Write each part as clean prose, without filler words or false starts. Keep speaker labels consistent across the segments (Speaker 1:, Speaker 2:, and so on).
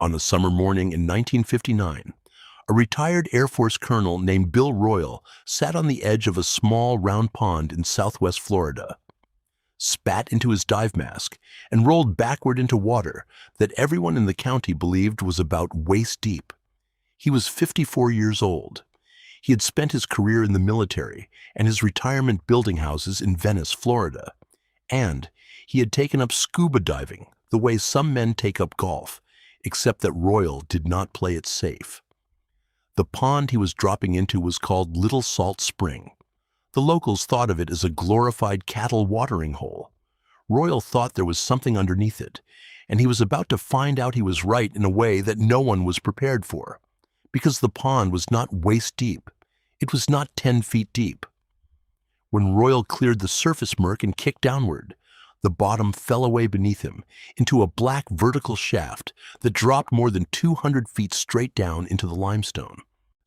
Speaker 1: On a summer morning in 1959, a retired Air Force colonel named Bill Royal sat on the edge of a small round pond in southwest Florida, spat into his dive mask, and rolled backward into water that everyone in the county believed was about waist deep. He was 54 years old. He had spent his career in the military and his retirement building houses in Venice, Florida. And he had taken up scuba diving the way some men take up golf, except that Royal did not play it safe. The pond he was dropping into was called Little Salt Spring. The locals thought of it as a glorified cattle watering hole. Royal thought there was something underneath it, and he was about to find out he was right in a way that no one was prepared for, because the pond was not waist deep. It was not 10 feet deep. When Royal cleared the surface murk and kicked downward, the bottom fell away beneath him into a black vertical shaft that dropped more than 200 feet straight down into the limestone.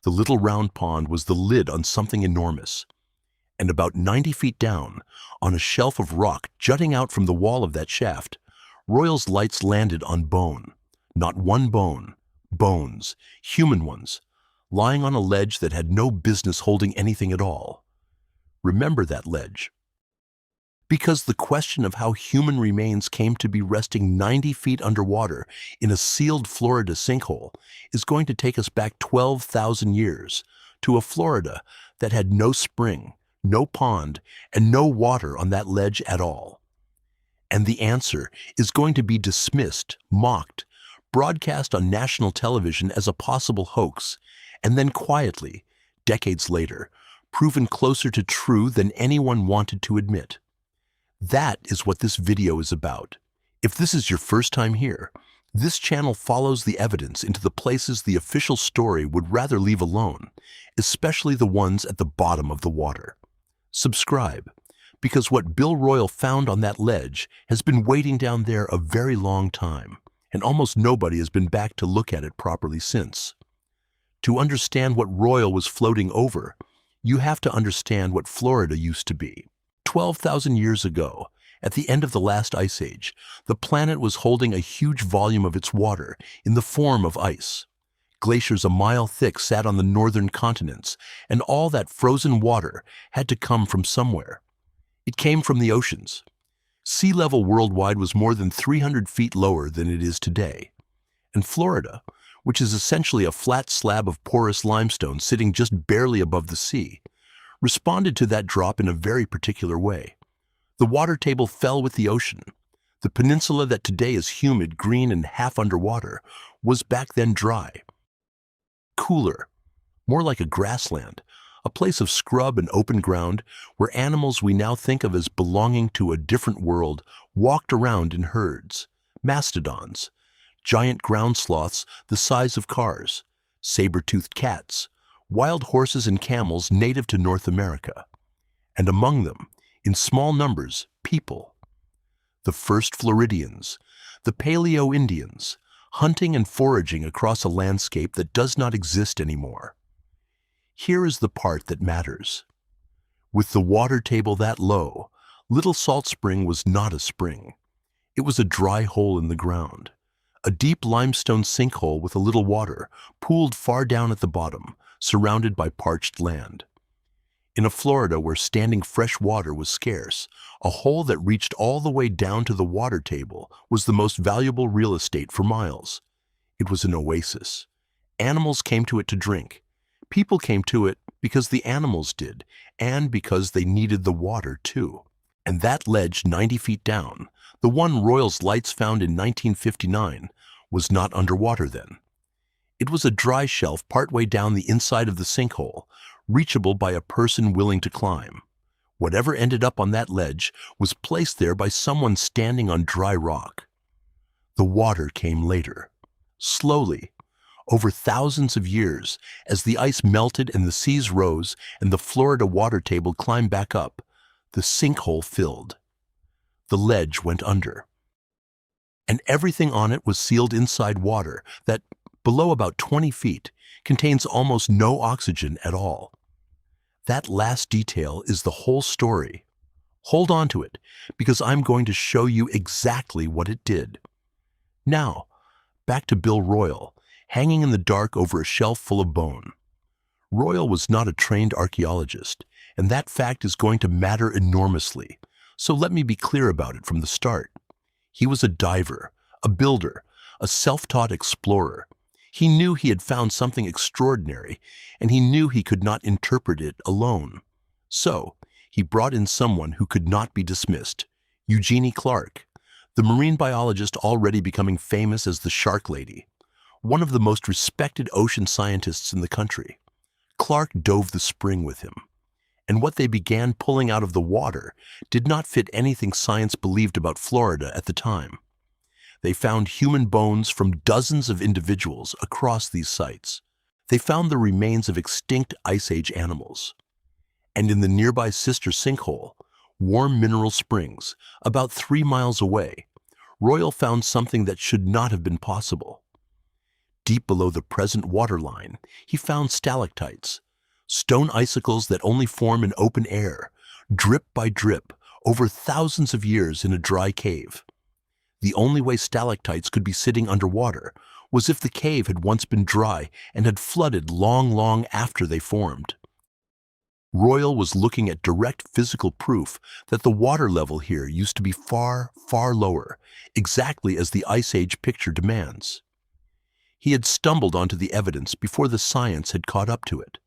Speaker 1: The little round pond was the lid on something enormous. And about 90 feet down, on a shelf of rock jutting out from the wall of that shaft, Royal's lights landed on bone. Not one bone, bones, human ones, lying on a ledge that had no business holding anything at all. Remember that ledge. Because the question of how human remains came to be resting 90 feet underwater in a sealed Florida sinkhole is going to take us back 12,000 years to a Florida that had no spring, no pond, and no water on that ledge at all. And the answer is going to be dismissed, mocked, broadcast on national television as a possible hoax, and then quietly, decades later, proven closer to true than anyone wanted to admit. That is what this video is about. If this is your first time here, this channel follows the evidence into the places the official story would rather leave alone, especially the ones at the bottom of the water. Subscribe, because what Bill Royal found on that ledge has been waiting down there a very long time, and almost nobody has been back to look at it properly since. To understand what Royal was floating over, you have to understand what Florida used to be. 12,000 years ago, at the end of the last ice age, the planet was holding a huge volume of its water in the form of ice. Glaciers a mile thick sat on the northern continents, and all that frozen water had to come from somewhere. It came from the oceans. Sea level worldwide was more than 300 feet lower than it is today. And Florida, which is essentially a flat slab of porous limestone sitting just barely above the sea, responded to that drop in a very particular way. The water table fell with the ocean. The peninsula that today is humid, green, and half underwater was back then dry. Cooler, more like a grassland, a place of scrub and open ground where animals we now think of as belonging to a different world walked around in herds. Mastodons, giant ground sloths the size of cars, saber-toothed cats, wild horses and camels native to North America. And among them, in small numbers, people. The first Floridians, the Paleoindians, hunting and foraging across a landscape that does not exist anymore. Here is the part that matters. With the water table that low, Little Salt Spring was not a spring. It was a dry hole in the ground, a deep limestone sinkhole with a little water pooled far down at the bottom, surrounded by parched land. In a Florida where standing fresh water was scarce, a hole that reached all the way down to the water table was the most valuable real estate for miles. It was an oasis. Animals came to it to drink. People came to it because the animals did, and because they needed the water too. And that ledge 90 feet down, the one Royal's lights found in 1959, was not underwater then. It was a dry shelf partway down the inside of the sinkhole, reachable by a person willing to climb. Whatever ended up on that ledge was placed there by someone standing on dry rock. The water came later, slowly, over thousands of years, as the ice melted and the seas rose and the Florida water table climbed back up. The sinkhole filled. The ledge went under. And everything on it was sealed inside water that, below about 20 feet, contains almost no oxygen at all. That last detail is the whole story. Hold on to it, because I'm going to show you exactly what it did. Now, back to Bill Royal, hanging in the dark over a shelf full of bone. Royal was not a trained archaeologist, and that fact is going to matter enormously, so let me be clear about it from the start. He was a diver, a builder, a self-taught explorer. He knew he had found something extraordinary, and he knew he could not interpret it alone. So, he brought in someone who could not be dismissed, Eugenie Clark, the marine biologist already becoming famous as the Shark Lady, one of the most respected ocean scientists in the country. Clark dove the spring with him, and what they began pulling out of the water did not fit anything science believed about Florida at the time. They found human bones from dozens of individuals across these sites. They found the remains of extinct Ice Age animals. And in the nearby sister sinkhole, Warm Mineral Springs, about 3 miles away, Royal found something that should not have been possible. Deep below the present waterline, he found stalactites, stone icicles that only form in open air, drip by drip, over thousands of years in a dry cave. The only way stalactites could be sitting underwater was if the cave had once been dry and had flooded long after they formed. Royal was looking at direct physical proof that the water level here used to be far lower, exactly as the Ice Age picture demands. He had stumbled onto the evidence before the science had caught up to it.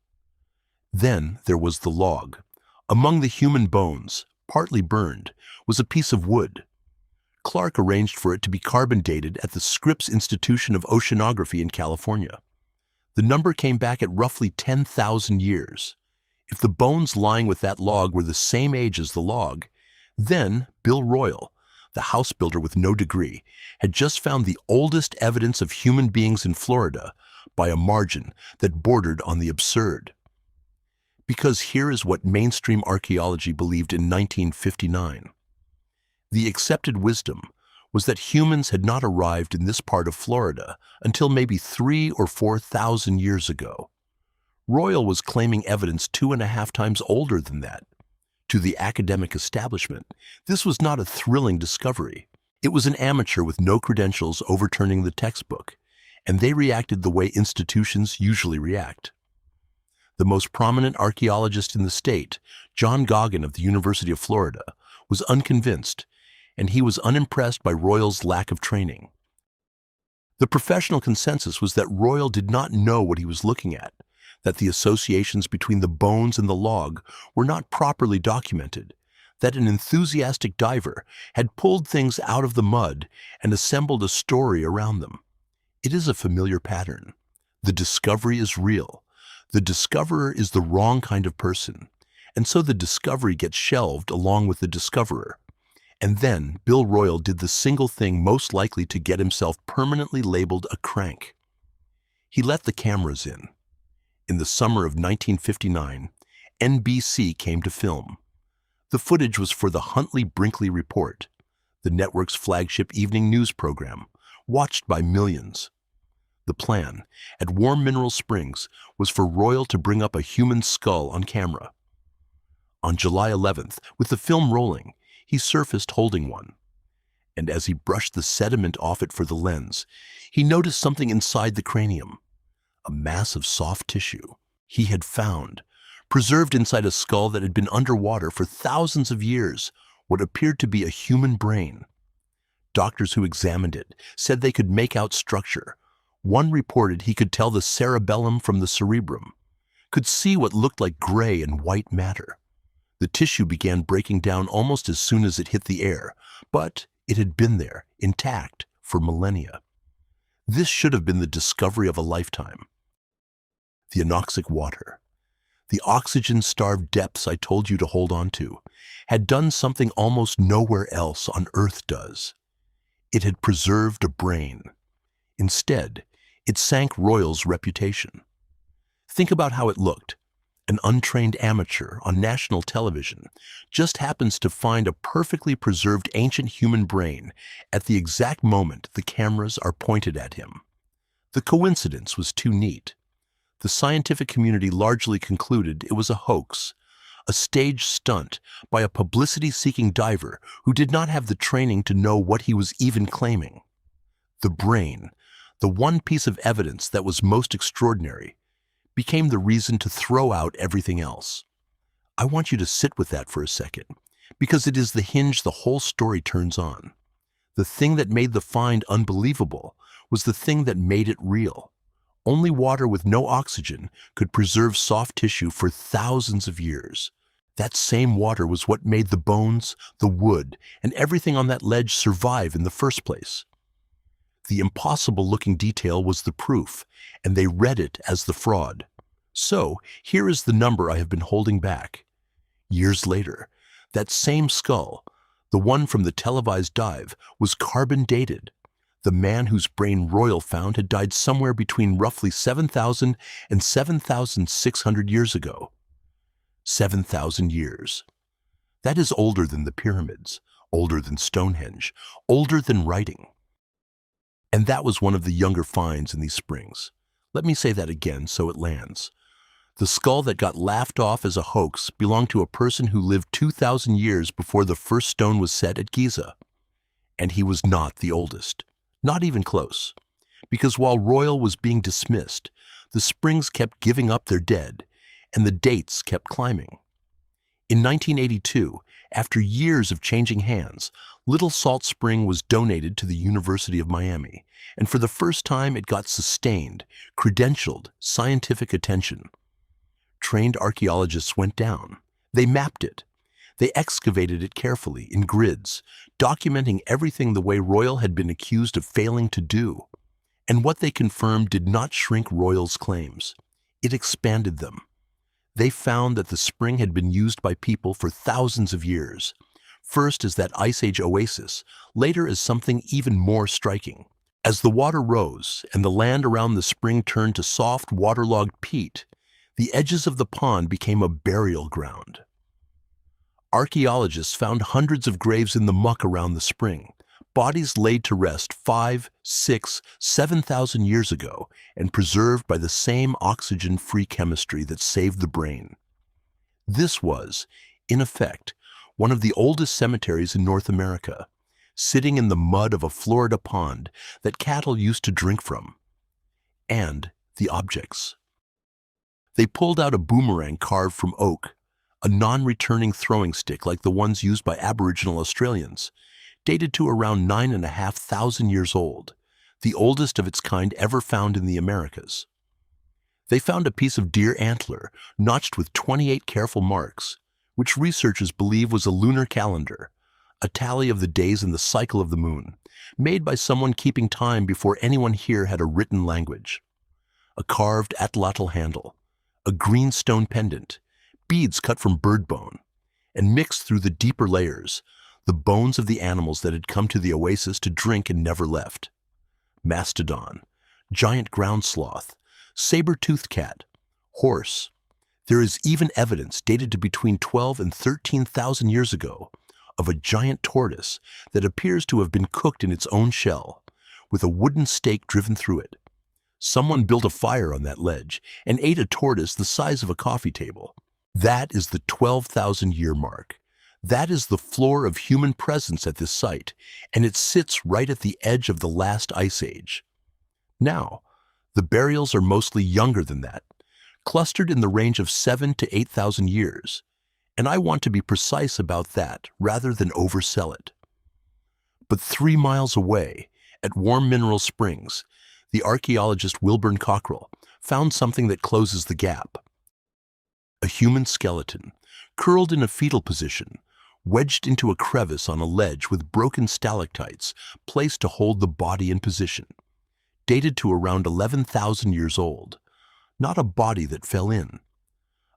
Speaker 1: Then there was the log. Among the human bones, partly burned, was a piece of wood. Clark arranged for it to be carbon dated at the Scripps Institution of Oceanography in California. The number came back at roughly 10,000 years. If the bones lying with that log were the same age as the log, then Bill Royal, the house builder with no degree, had just found the oldest evidence of human beings in Florida by a margin that bordered on the absurd. Because here is what mainstream archaeology believed in 1959. The accepted wisdom was that humans had not arrived in this part of Florida until maybe 3,000 or 4,000 years ago. Royal was claiming evidence 2.5 times older than that. To the academic establishment, this was not a thrilling discovery. It was an amateur with no credentials overturning the textbook, and they reacted the way institutions usually react. The most prominent archaeologist in the state, John Goggin of the University of Florida, was unconvinced, and he was unimpressed by Royal's lack of training. The professional consensus was that Royal did not know what he was looking at, that the associations between the bones and the log were not properly documented, that an enthusiastic diver had pulled things out of the mud and assembled a story around them. It is a familiar pattern. The discovery is real. The discoverer is the wrong kind of person, and so the discovery gets shelved along with the discoverer. And then Bill Royal did the single thing most likely to get himself permanently labeled a crank. He let the cameras in. In the summer of 1959, NBC came to film. The footage was for the Huntley-Brinkley Report, the network's flagship evening news program, watched by millions. The plan, at Warm Mineral Springs, was for Royal to bring up a human skull on camera. On July 11th, with the film rolling, he surfaced holding one. And as he brushed the sediment off it for the lens, he noticed something inside the cranium. A mass of soft tissue he had found, preserved inside a skull that had been underwater for thousands of years, what appeared to be a human brain. Doctors who examined it said they could make out structure. One reported he could tell the cerebellum from the cerebrum, could see what looked like gray and white matter. The tissue began breaking down almost as soon as it hit the air, but it had been there, intact, for millennia. This should have been the discovery of a lifetime. The anoxic water, the oxygen-starved depths I told you to hold on to, had done something almost nowhere else on Earth does. It had preserved a brain. Instead, it sank Royal's reputation. Think about how it looked. An untrained amateur on national television just happens to find a perfectly preserved ancient human brain at the exact moment the cameras are pointed at him. The coincidence was too neat. The scientific community largely concluded it was a hoax, a staged stunt by a publicity-seeking diver who did not have the training to know what he was even claiming. The brain, The one piece of evidence that was most extraordinary became the reason to throw out everything else. I want you to sit with that for a second, because it is the hinge the whole story turns on. The thing that made the find unbelievable was the thing that made it real. Only water with no oxygen could preserve soft tissue for thousands of years. That same water was what made the bones, the wood, and everything on that ledge survive in the first place. The impossible-looking detail was the proof, and they read it as the fraud. So, here is the number I have been holding back. Years later, that same skull, the one from the televised dive, was carbon-dated. The man whose brain Royal found had died somewhere between roughly 7,000 and 7,600 years ago. 7,000 years. That is older than the pyramids, older than Stonehenge, older than writing. And that was one of the younger finds in these springs. Let me say that again so it lands. The skull that got laughed off as a hoax belonged to a person who lived 2,000 years before the first stone was set at Giza. And he was not the oldest, not even close. Because while Royal was being dismissed, the springs kept giving up their dead, and the dates kept climbing. In 1982, after years of changing hands, Little Salt Spring was donated to the University of Miami, and for the first time it got sustained, credentialed, scientific attention. Trained archaeologists went down. They mapped it. They excavated it carefully, in grids, documenting everything the way Royal had been accused of failing to do. And what they confirmed did not shrink Royal's claims. It expanded them. They found that the spring had been used by people for thousands of years, first as that Ice Age oasis, later as something even more striking. As the water rose and the land around the spring turned to soft, waterlogged peat, the edges of the pond became a burial ground. Archaeologists found hundreds of graves in the muck around the spring, bodies laid to rest 5, 6, 7,000 years ago and preserved by the same oxygen-free chemistry that saved the brain. This was, in effect, one of the oldest cemeteries in North America, sitting in the mud of a Florida pond that cattle used to drink from. And the objects. They pulled out a boomerang carved from oak, a non-returning throwing stick like the ones used by Aboriginal Australians, dated to around 9,500 years old, the oldest of its kind ever found in the Americas. They found a piece of deer antler notched with 28 careful marks, which researchers believe was a lunar calendar, a tally of the days in the cycle of the moon, made by someone keeping time before anyone here had a written language. A carved atlatl handle, a green stone pendant, beads cut from bird bone, and mixed through the deeper layers, the bones of the animals that had come to the oasis to drink and never left. Mastodon, giant ground sloth, saber-toothed cat, horse. There is even evidence dated to between 12 and 13,000 years ago of a giant tortoise that appears to have been cooked in its own shell, with a wooden stake driven through it. Someone built a fire on that ledge and ate a tortoise the size of a coffee table. That is the 12,000-year mark. That is the floor of human presence at this site, and it sits right at the edge of the last ice age. Now, the burials are mostly younger than that, clustered in the range of 7,000 to 8,000 years, and I want to be precise about that rather than oversell it. But 3 miles away, at Warm Mineral Springs, the archaeologist Wilburn Cockrell found something that closes the gap. A human skeleton, curled in a fetal position, wedged into a crevice on a ledge with broken stalactites placed to hold the body in position, dated to around 11,000 years old. Not a body that fell in,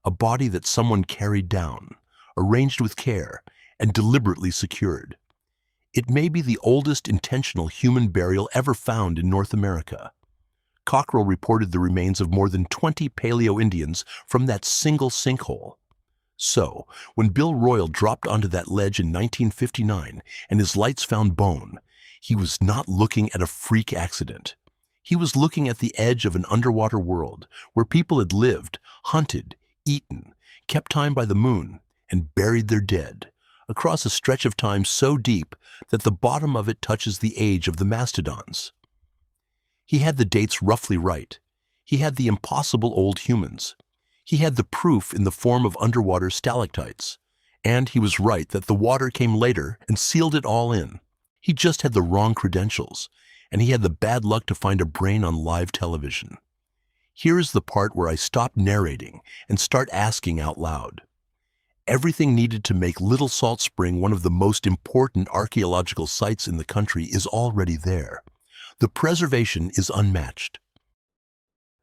Speaker 1: a body that someone carried down, arranged with care, and deliberately secured. It may be the oldest intentional human burial ever found in North America. Cockrell reported the remains of more than 20 Paleoindians from that single sinkhole. So, when Bill Royal dropped onto that ledge in 1959 and his lights found bone, he was not looking at a freak accident. He was looking at the edge of an underwater world where people had lived, hunted, eaten, kept time by the moon, and buried their dead, across a stretch of time so deep that the bottom of it touches the age of the mastodons. He had the dates roughly right. He had the impossible old humans. He had the proof in the form of underwater stalactites. And he was right that the water came later and sealed it all in. He just had the wrong credentials, and he had the bad luck to find a brain on live television. Here is the part where I stop narrating and start asking out loud. Everything needed to make Little Salt Spring one of the most important archaeological sites in the country is already there. The preservation is unmatched.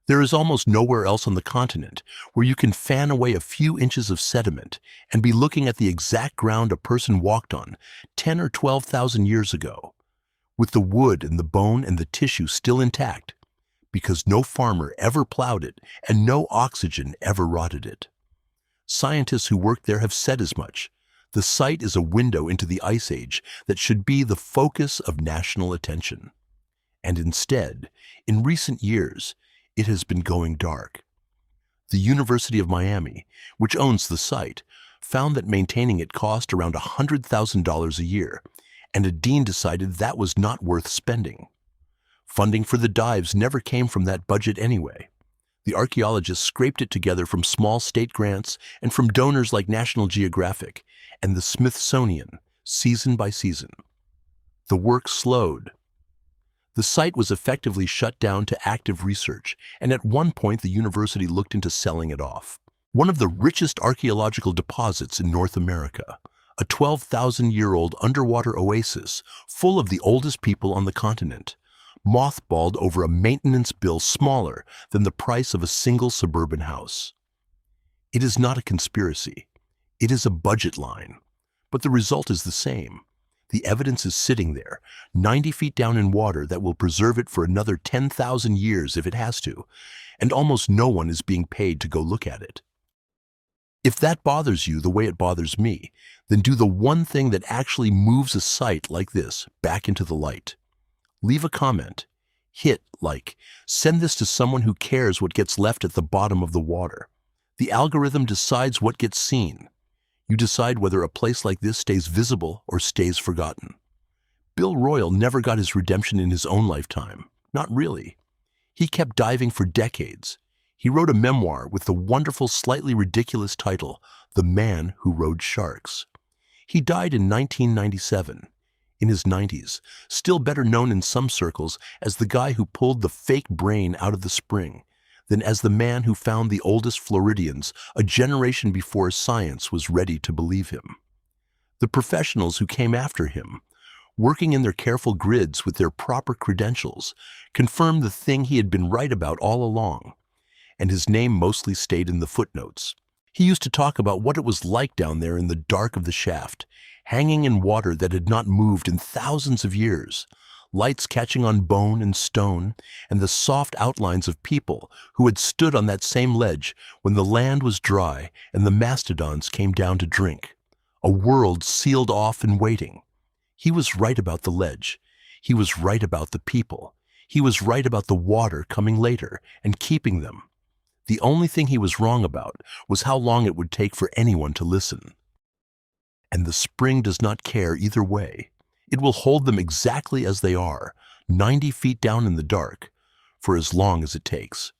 Speaker 1: There is almost nowhere else on the continent where you can fan away a few inches of sediment and be looking at the exact ground a person walked on 10 or 12,000 years ago, with the wood and the bone and the tissue still intact, because no farmer ever plowed it and no oxygen ever rotted it. Scientists who worked there have said as much. The site is a window into the Ice Age that should be the focus of national attention. And instead, in recent years, it has been going dark. The University of Miami, which owns the site, found that maintaining it cost around $100,000 a year, and a dean decided that was not worth spending. Funding for the dives never came from that budget anyway. The archaeologists scraped it together from small state grants and from donors like National Geographic and the Smithsonian, season by season. The work slowed. The site was effectively shut down to active research, and at one point the university looked into selling it off. One of the richest archaeological deposits in North America, a 12,000-year-old underwater oasis full of the oldest people on the continent, mothballed over a maintenance bill smaller than the price of a single suburban house. It is not a conspiracy. It is a budget line. But the result is the same. The evidence is sitting there, 90 feet down in water that will preserve it for another 10,000 years if it has to, and almost no one is being paid to go look at it. If that bothers you the way it bothers me, then do the one thing that actually moves a site like this back into the light. Leave a comment, hit like, send this to someone who cares what gets left at the bottom of the water. The algorithm decides what gets seen. You decide whether a place like this stays visible or stays forgotten. Bill Royal never got his redemption in his own lifetime. Not really. He kept diving for decades. He wrote a memoir with the wonderful, slightly ridiculous title, The Man Who Rode Sharks. He died in 1997. In his 90s, still better known in some circles as the guy who pulled the fake brain out of the spring than as the man who found the oldest Floridians a generation before science was ready to believe him. The professionals who came after him, working in their careful grids with their proper credentials, confirmed the thing he had been right about all along, and his name mostly stayed in the footnotes. He used to talk about what it was like down there in the dark of the shaft, hanging in water that had not moved in thousands of years, lights catching on bone and stone, and the soft outlines of people who had stood on that same ledge when the land was dry and the mastodons came down to drink. A world sealed off and waiting. He was right about the ledge. He was right about the people. He was right about the water coming later and keeping them. The only thing he was wrong about was how long it would take for anyone to listen. And the spring does not care either way. It will hold them exactly as they are, 90 feet down in the dark, for as long as it takes.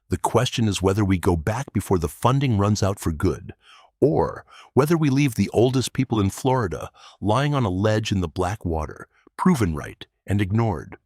Speaker 1: The question is whether we go back before the funding runs out for good, or whether we leave the oldest people in Florida lying on a ledge in the black water, proven right and ignored.